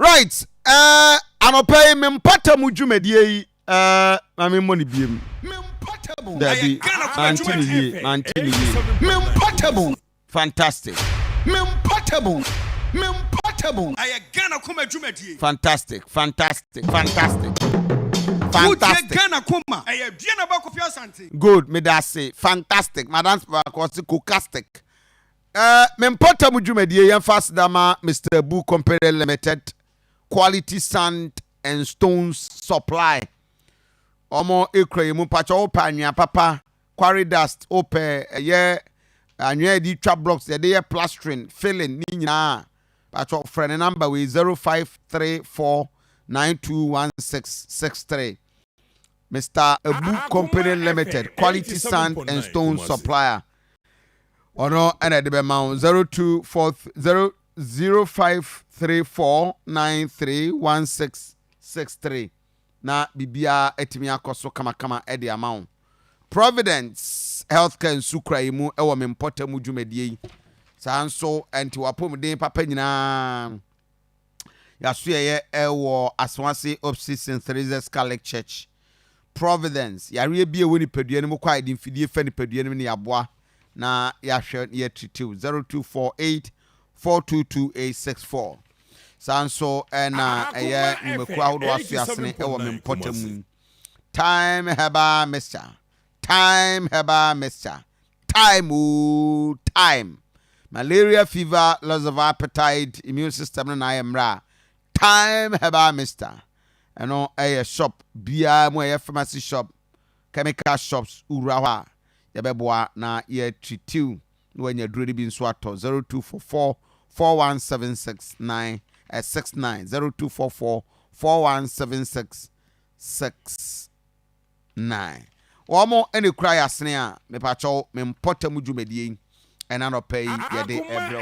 Right. Anope mempata mu dwumadie yi mame money biem. Mempatable. Daddy, Mempatable. Fantastic. Mempatable. I Ghana Kuma dwumadie. Fantastic. Good, me da say fantastic. Madam was cocastic. Mempata mu dwumadie yan fast dama Mr. Abu Company Limited, quality sand and stones supply. Omo ekra mu pacha opa anwa papa, quarry dust ope anwa di trap blocks dey plastering filling ni nyina. Pacha friend number we 0534921663. Mr. Abu Company Limited, quality sand and stone supplier. Ono and at the amount 0534931663. Na bibia etimi akoso kama edi amount. Providence Healthcare Sukra imu ewo mempota mu dwumadie. Sanso enti wapom den papa nyina. Yasuye ewo Aswase Opsi St. Teresa's Catholic Church. Providence yare bia woni padua no kwa edi mfidie fa ni padua no ne yaboa na yahwe ye 0248422864 sanso na eye nimekura hodo aso asene ewo mempotamu time heba mister time malaria fever loss of appetite immune system na ayemra time heba mister eno a shop bia mo a pharmacy shop chemical shops urawa yabeboa na ye treatiu no anya duro bi nso ato 0244 41769 69 0244 4176669 omo ene kura yasene a me pacho me mpota mu dwumadie ena no pay ye de ebro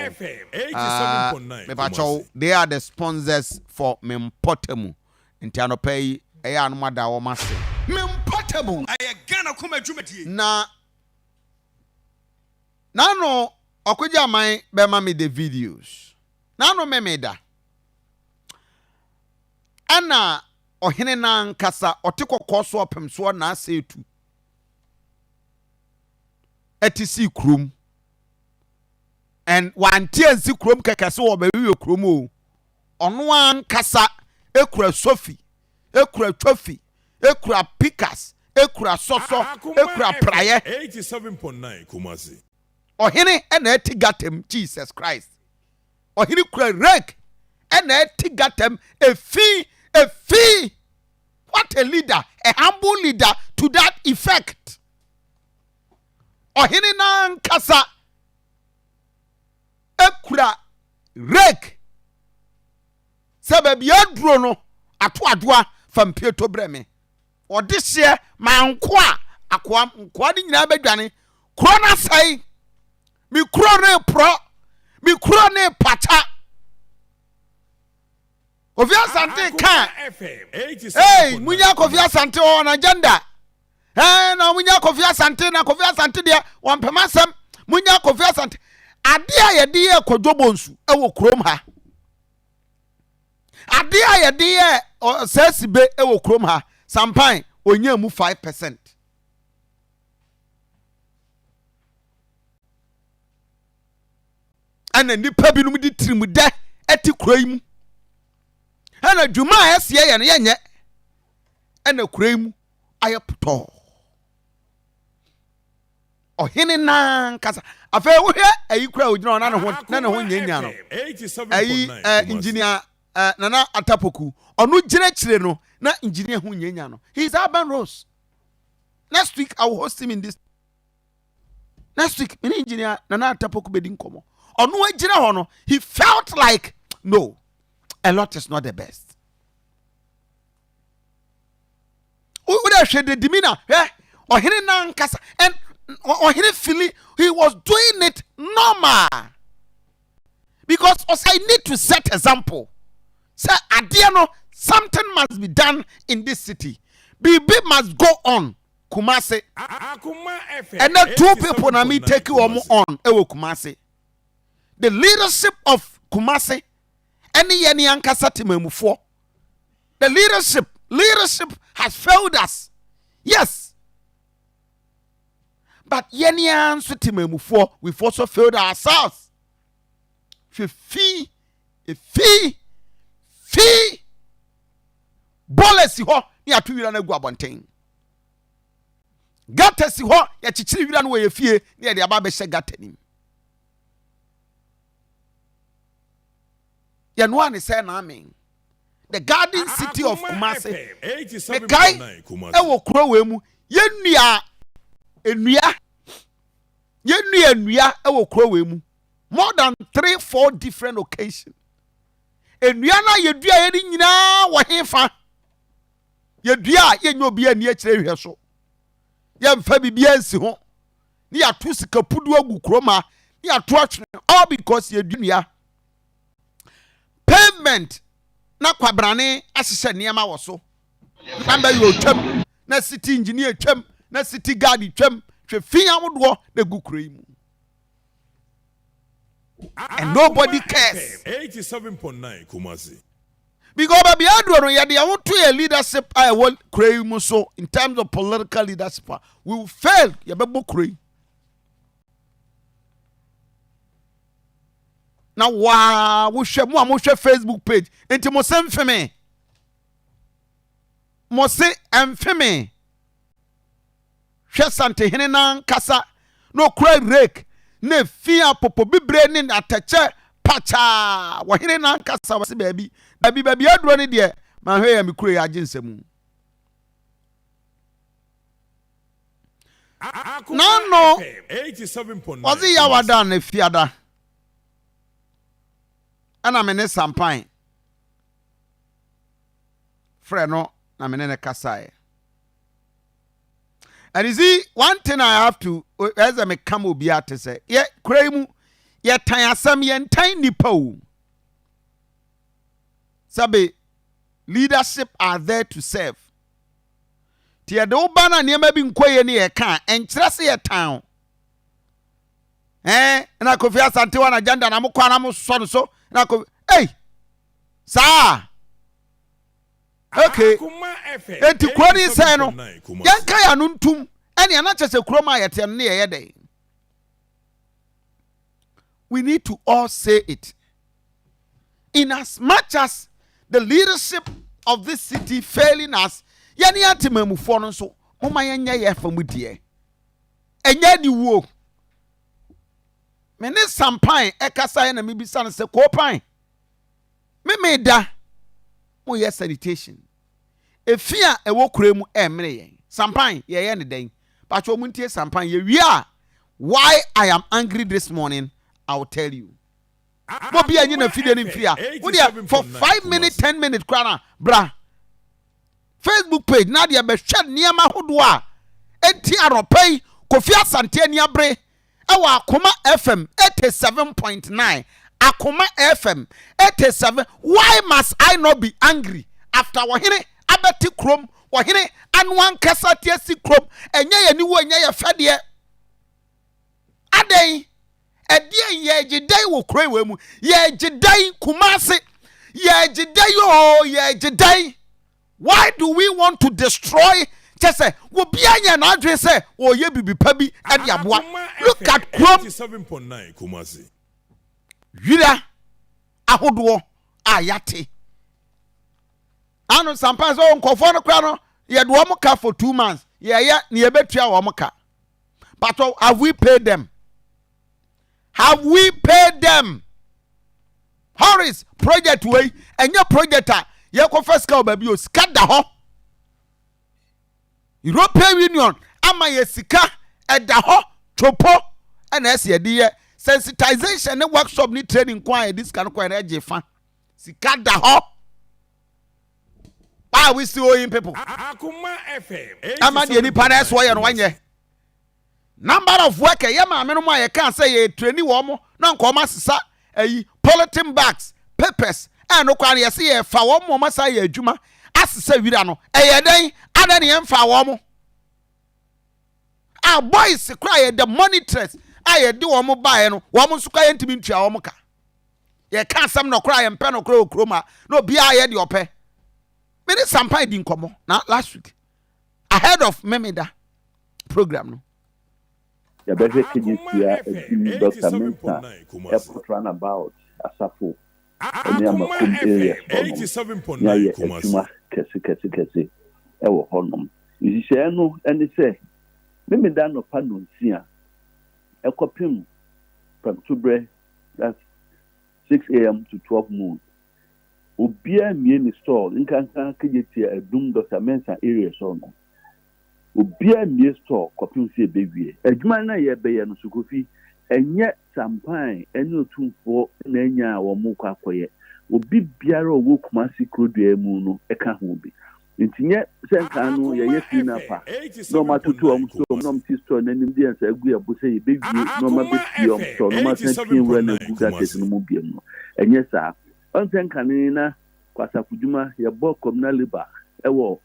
me pacho they are the sponsors for me mpota mu nti anopai eya anumada wo mase Mempatable. I Ghana Kuma dwumadie. Na no okwaja man be ma me the videos na no me da ana ohene na nkasa otekokọ so opem so na asetu etisi krum and wantiansi krum kekase wo be wi krum o ono ankasa ekura sofi ekura trophy ekura pickers ekura soso ekura praye 87.9 Kumasi ohene ena etigatem Jesus Christ ohene kura rake ena etigatem efi what a leader, a humble leader to that effect ohene na nkasa ekura rake sababu aduro no ato adoa fam pieto breme odihye manko a akoa nkoa de nyina badwane kro na sai mi kro ne pro mi kro ne pacha Kofi Asante kan hey munya Kofi Asante on agenda na munya Kofi Asante na Kofi Asante de wonpemasem munya Kofi Asante ade a ye de ye kodwobonsu ewo krom ha ade a ye de ye sesibe ewo krom ha sampan onya mu 5%. Ana nipa binum di tirimude eti kroimu ana dwuma asie ye ne yenye ana kroimu ayepoto ohene na nkasa afa wohwe ayi kura ogina na ne ho nyanya no ayi engineer nana atapoku onu gire kire no na engineer ho nyanya no he is Urban Rose. Next week I will host him in this. Next week mini engineer nana atapoku bedi nkomo onu agire ho no he felt like no, a lot is not the best. Would I share the demeanor or hearing nankasa and or hearing feeling he was doing it normal because I need to set example. Say Adiano, something must be done in this city. BB must go on. Kumasi and the two people na me take you on Ewo Kumasi. The leadership of Kumasi Any ankasa temamufo. The leadership has failed us. Yes. But yeni anso temamufo, we've also failed ourselves. Fee. Bole si ho ni atu wira na gu abonten. Gata si ho ya chichiri wira no we fie ni de aba be hye gata nim. Ya no an say na amen. The garden city of Kumasi. Mekai e wo kuro we mu yenua enua e wo kuro we mu. More than 3-4 different occasions. Enua na yedua ye ni nyina wo hefa. Yedua ye nyo bia ni akire hwe so. Ye mfa bibia nsi ho. Ni atu sika pudu agu kroma, ni atu atwene all because yedua. Pavement na kwabrane asese niema wo so. Namba yo twam, na city engineer twam, na city guard twam, hwe fian wodo na gu kro yi mu. And nobody cares. 87.9 Kumasi. Because baby adro yade ya want to leadership I will create so in terms of political leadership we will fail ya bebo create. Now wow we share Facebook page enti mo se mfeme. Mo se mfeme. Hwe Asantehene na kasa no create rake. Ne fia popo bibre ni atache pacha wahine na nkasa wase baby aduro ne de ma hwe ya mikure ya agensemu no 87.9 wazi ya wada na fiada ana mene sampan frɛ no na mene ne kasae. And you see, one thing I have to, as I make come be to say, yeah, kremu, yeah, tanya some yen tiny po. Sabe, leadership are there to serve. Tia do bana near maybe inquire near can and trust your town. And I could feel something on agenda and I'm a son so, and I could, hey, sir. Okay. Enti kwani say no. Yanka ya nuntum. Eni anache se kroma yete ne yede. We need to all say it. In as much as the leadership of this city failing us, yani atemamufo no so, moma yenya ye famudie. Enya ni wo. Me ne sampan ekasa na mebisa no se kopan. Me da. Mo ye sanitation. Efia ewo kuremu emre yen. Sampan ye ne den. But wo muntie sampan ye wia. Why I am angry this morning, I will tell you. Mo bia nyi na fide ni mfia. Wo dia for 5 minutes 10 minutes kwana bra. Facebook page na dia be hwed niema hodo a enti aropai Kofi Asantehene abre ewa Akoma FM 87.9. Akoma FM 87. Why must I not be angry after wahine abeti krom wahine anwan kasa tiesi krom enye ye ni wo enye ye fede adai edie ye gidai wo kro we mu ye gidai Kumasi ye gidai oh ye gidai. Why do we want to destroy say wo bia nya na adwe say o ye bibi pa bi ade aboa. Look at krom 87.9 Kumasi. Yira ahodo ayate anu sampa so nkofo no kra no ye do mo ka for 2 months ye na ye betua wo mo ka. But have we paid them? Have we paid them? Horace project way enye projector ye ko first ka ba bi o sika da ho. European Union ama ye sika eda ho topo na ese de ye sensitization ne workshop ni training kwa this kan kwa na jefa sika da ho. Why we still owing people? Akoma FM. Ama de ni panas wo ye no wanye. Number of worker ye ma me no ma ye kan say ye trainee wo mo na nko ma sesa ayi polythene bags papers and no kwa ye say ye fa wo mo ma say ye adwuma asesa wira no eye den ada ne ye fa wo mo. Our boys cry the money trust aye de wo mo bae no wo mo nso kwa ye ntimi ntua wo mo ka. ye ka asam no kra ye mpe no kra okroma no bia ye de ope me ni sampan di nkomo na last week ahead of memeda program no ya better Kejetia Dr. Mensa airport runabout asafo any amakum area 87.9 Kumasi kese ewo honom ihye no ene say memeda no pa no nsia ekopim from Tubre, that's 6 a.m. to 12 noon. Ubia mieni store, inkanka Kejetia Edum Dr. Mensa area so no. Ubia mieni store, kopim si bewie. Ejuma na ye beye no sukofi, enye sampan, enye otumfo na enya wo mu kwa koye. Obi biara owo Kumasi krodua mu no eka ho bi. Ntinye senka no ye fi na pa no matutu omso no mtisto na nim dia sa agu abuse ye bewie no ma beti omso no ma sentin we na gu gates no mu biem no enye sa onsenka ni na kwasa kuduma ye bo communal labor ewo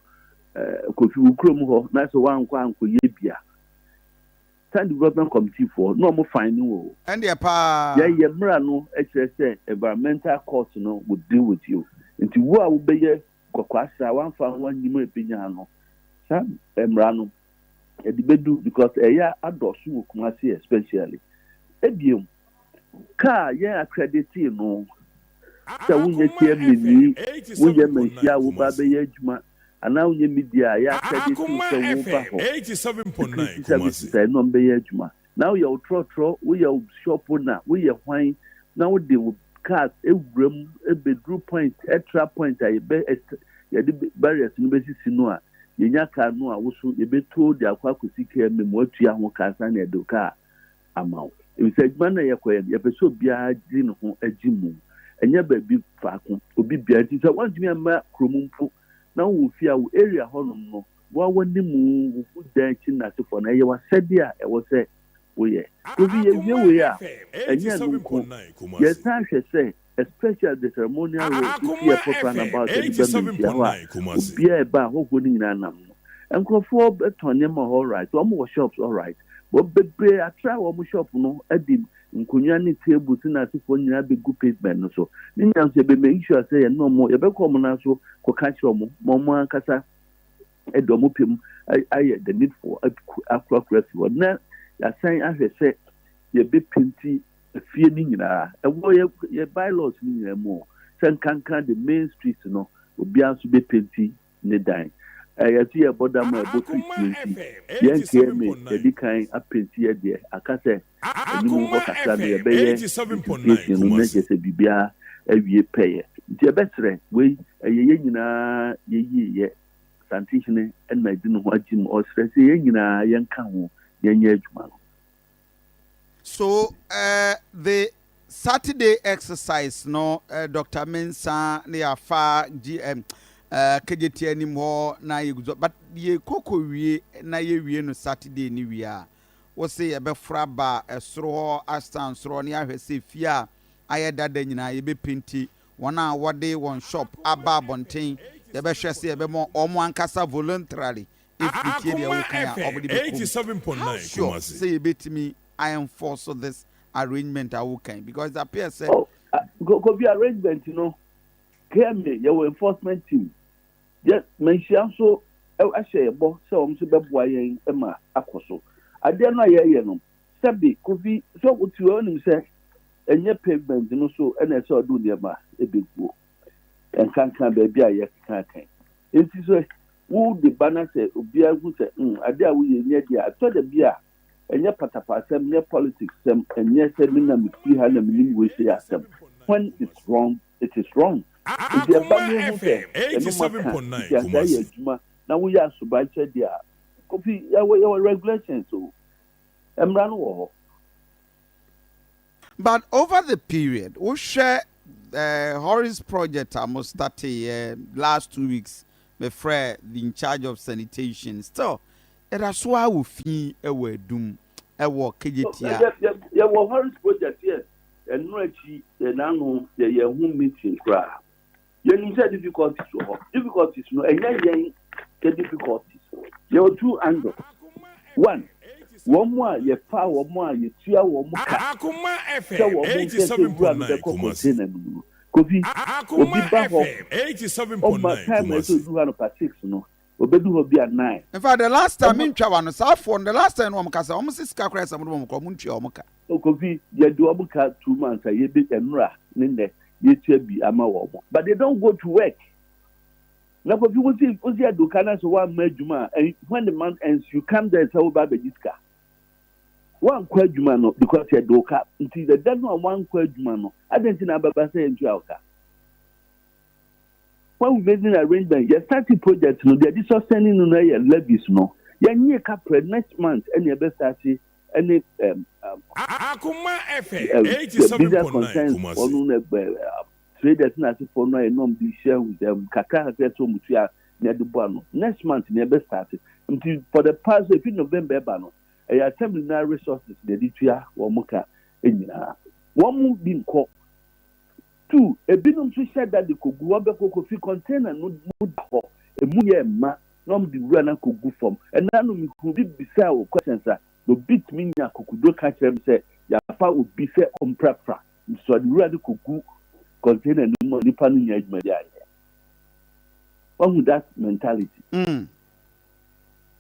kofi ukrom ho na so wankwa anko ye bia Stand Development Committee for no more finding wo and ye pa ye mra no exercise environmental court no would deal with you nti wo a wo beye kwasa one fa one nyimo epinya no sam emrano e dibedu because eya adosu wo Kumasi especially ebiem ka ye accredit no sa wunye tie mini wunye mensia wo ba be adwuma ana wunye media ya accredit so wo ba ho 87.9 Kumasi say no be adwuma now you trotro we your shop na we your hwan now they cars ewuram bedroom point extra point I be ye the barriers no be sisi no a yenya car no a wo so ye beto de akwa kosika me mo atua ho kasa na eduka amaw e say man na ye koye ye peso bia di no ho agimu enya ba bi faako obi bia ti say wan tumi ama kromumpo na wo fi a wo area honom no wo wani mu wo dan chi na sefo na ye wa sede a e wo say wo ye obi ye wie we a enya no ko ye san hwe say especially the ceremonial role here for about the government be about who going in nam and for betonema all right some shops all right but be attra one shop no edim nkonya ni table na sifo nyina be good pavement no so ni nyam se be make sure say no more ye be come na so ko catch mo ankasa edomo pem I the need for accuracy na ya sign as say ye be penti fie ni nyina ewo ye bylaws ni nyina mo sen kankan the main street no obi anso be penti ne dan ya ti e boda ma bo street ye nke me e di kan apenti ye de akase ni mo ho kasa ne be ye 87.9 no ne se bibia awie peye nti e betre we ye nyina ye Asantehene and my dinu ho agim o stress ye nyina ye nka ho ye nya adwuma. So the Saturday exercise no Dr. Mensa ne afa GM Kejetia ni mo na ye guzo but ye koko wie na ye wie no Saturday ni wie a wo se ye be fra ba esoro astan soro ne ahwese fia ayedada nyina ye be penti wona wode won shop aba bonten ye be hwese ye be mo omo ankasa voluntarily if it ye wo kan obodi be 87.9 Kumasi say ye betimi I enforce this arrangement I will can because it appears go be arrangement you know came your enforcement team yes mention so I share bo so so be boa yen e ma akoso ade no ye no sabi kofi so utu onim say enye pavement no so na so do ne ma e beguo en kan be a ye kan enti so wo the banner say obi agu say ade a wo ye nye dia to the bia enye patapasem ne politics sem enye semina mfi ha na mini we say asem when it's wrong it is wrong if the banner ho say 87.9 Kumasi na we ya subache dia kofi your regulations so emra no wo. But over the period we share Horace project almost started last 2 weeks my friend in charge of sanitation still era so a wo fi e wo adum e wo Kejetia ya wo Horace project here enu achi na no ye hu meeting kra ye ni say difficulties no enya yen ke difficulties there are two angles. One, One ye fa one ye tia one Akoma FM 87.9 Kumasi. Kofi Akoma FM 87.9 time I Kumasi. do 106 no. Obedu ho bi 9. In fact, the last time in Chawano, South for the last time one kasa, almost 6 crackers and one community or moka. Kofi ye do omuka 2 months ye be enra nne ye tia bi ama wo. But they don't go to work. Now Kofi was here do kana so one majuma and when the month ends you come there say oba be diska. One kwadwuma no because you do ka until the dead one kwadwuma no. I didn't na baba say entu aka. When we made an arrangement, you started projects, no, they're just sending no levies, no. You need a next month, and you best start any Akoma FM 87.9 Kumasi. Traders not for no non be share with them. Kaka has so much near the bono. Next month, you best start until for the past November, bano. A assembly resources, the DTR or Moka in one move being called. 2, a binum to said that the Kuguabe Kofi container no for a muye ma, nom the runner could go from, and none who did be sell questions that no beat me ya kukudo catch them say, Yafa would be fair on prepra, so the runner could go container no money panning edge media. One with that mentality.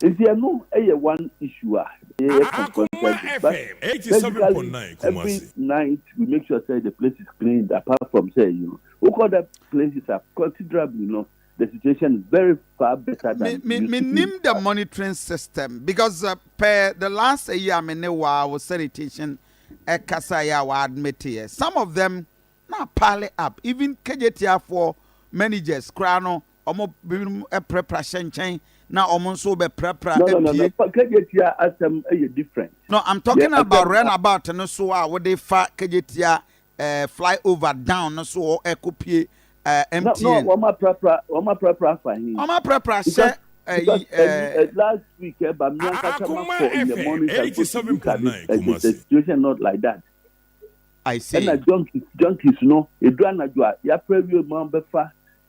Is there no one issue? Akoma FM 87.9 Every Kumasi. night we make sure say the place is cleaned. Apart from say we call that places are considerably, the situation is very far better than. Me name the monitoring system because per the last year me ne was sanitation kasaya wa admit here. Some of them now pile up. Even Kejetia for managers, Krano, omo preparation chain. Now, almost so be prepra. No. Kejetia as different. No, I'm talking about runabout and so what they Kejetia fly over down no so copy MTN. No, Oma prepra for him. Oma prepra share last week, but me in the morning, 87.9 the situation not like that. I see. And junkies, no, a drana joa, ya preview member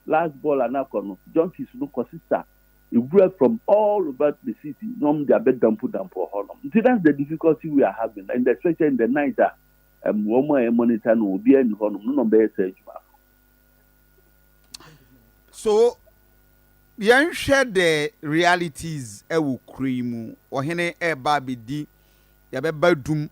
last ball and alcohol, junkies no consistent. It grew from all over the city. No, they are better than put down for Holland. See, that's the difficulty we are having, and especially in the night. One more monitor will be in Holland. No, better. So, you share the realities. Will cream or hene baby di. Ya be badum